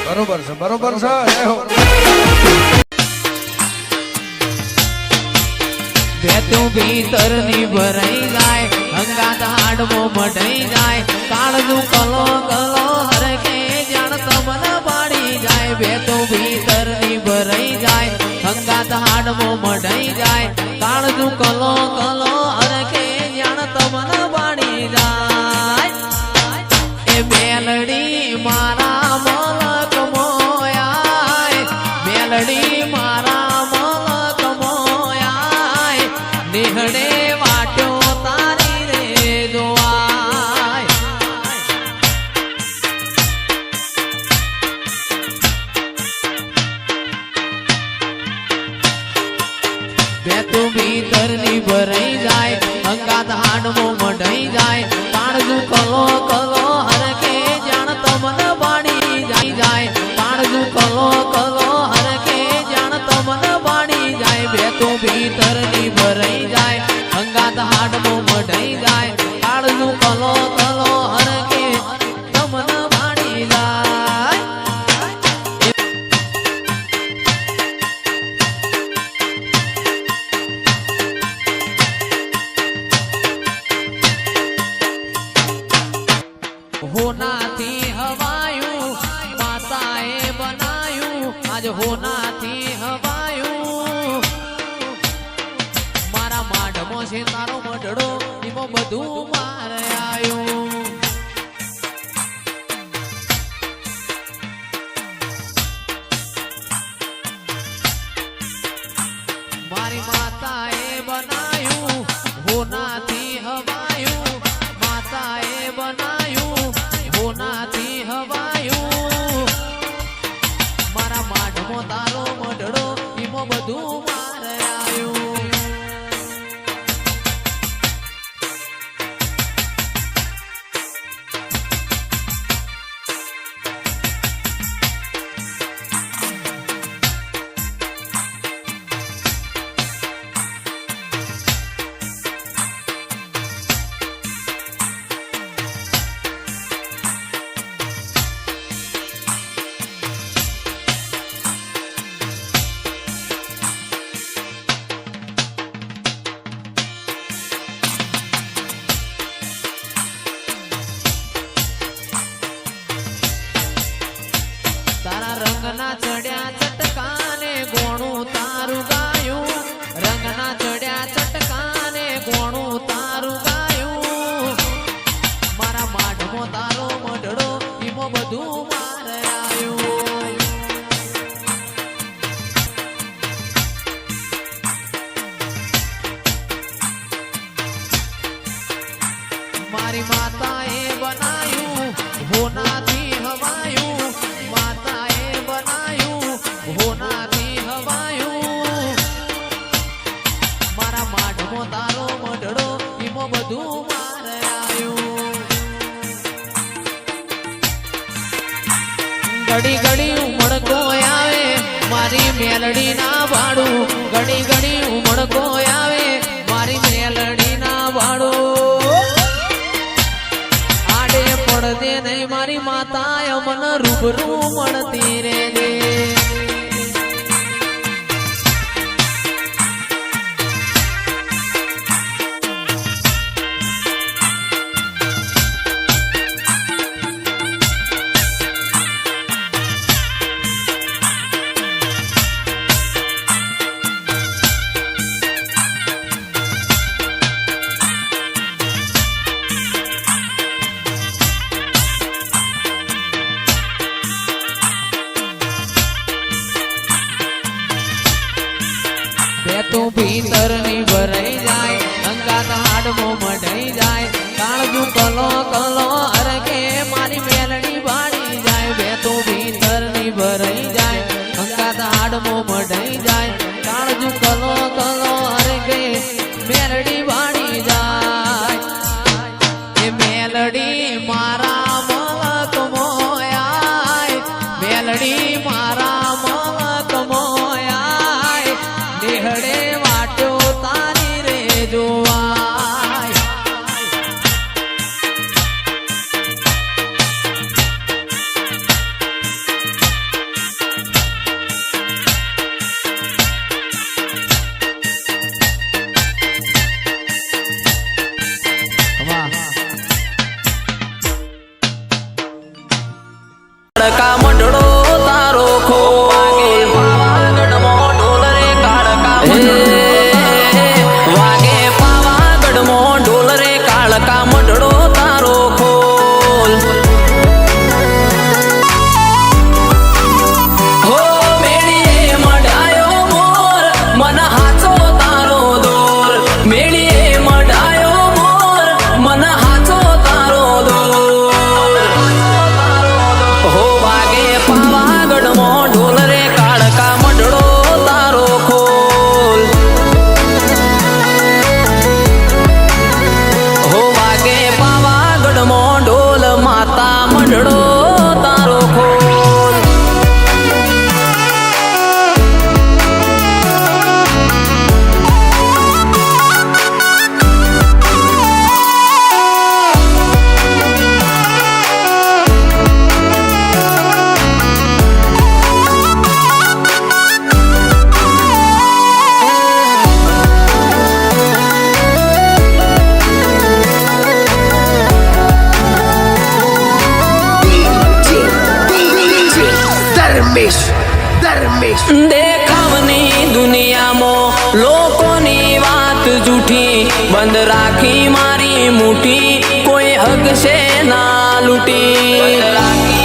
બરોબર છે બરોબર છે જય હો બેતું ભીતર ની ભરાઈ જાય અંગાત હાડમો મઢાઈ જાય કાળનું કલો કલો હરખે જાણ તમન પાડી જાય બેતું ભીતર ની ભરાઈ જાય અંગાત હાડમો મઢાઈ જાય કાળનું કલો કલો હરખે જાણ તમન પાડી જાય એ મેલડી મારા મલક મોયાય મેલડી મારા મલક મોયાય નિહળે વાટ્યો તારી રે જોવાય બેતું ભીતર ની ભરાઈ જાય અંગાત હાડમો મઢાઈ જાય કાળજુ કલો કલો હરકે જાણ તમન બાણી જાય કાળજુ કલો કલો હરકે જાણ તમન બાણી જાય બેતું ભીતર ની ભરાઈ જાય અંગાત હાડમો મઢાઈ જાય કાળજુ કલો કલો હરકે તમન બાણી જાય હોનાથી હવાયું માતાએ બનાયું આજ હોનાથી હવાયું મારા માઢમો છે તારો મઢડો એમાં બધું મારે આવ્યું મારી માતાએ બનાયું હોનાથી હવાયું માતાએ બનાયું હોનાથી હવાયું મારા માઢમો તારો મઢડો એમાં બધું મારે આવ્યું તારા રંગના ચડ્યા ચટકાને ગોણું તારું ગાયું રંગના ચડ્યા ચટકાને ગોણું તારું ગાયું મારા માઢમો તારો મઢડો એમાં બધું મારે આવ્યું મારી માતાએ બનાયું હોનાથી હવાયું માતાએ બનાયું હોનાથી હવાયું મારા માઢમો તારો મઢડો એમાં બધું મારે આવ્યું ઘડી ઘડી ઉમળકો આવે મારી મેલડી ના ભાડું ઘડી ઘડી ઉમળકો આવે મારી મેલડી ના ભાડું આડે પડદે નહીં મારી માતા અમન રૂબરૂ મળતી રે બેતું ભીતર ની ભરાઈ જાય અંગાત હાડમો મઢાઈ જાય કાળજુ કલો કલો હરકે મારી મેલડી બાળી જાય બેતું ભીતર ની ભરાઈ જાય અંગાત હાડમો મઢાઈ જાય કાળજુ કલો કલો હરકે મેલડી બાળી જાય એ મેલડી મારા મલક મોયાય મેલડી મારા મલક મોયાય નિહળે વાટ્યો તારી રે જોવાય દેખાવની દુનિયામાં લોકોની વાત જૂઠી બંધ રાખી મારી મુઠ્ઠી કોઈ હગશે ના લૂટી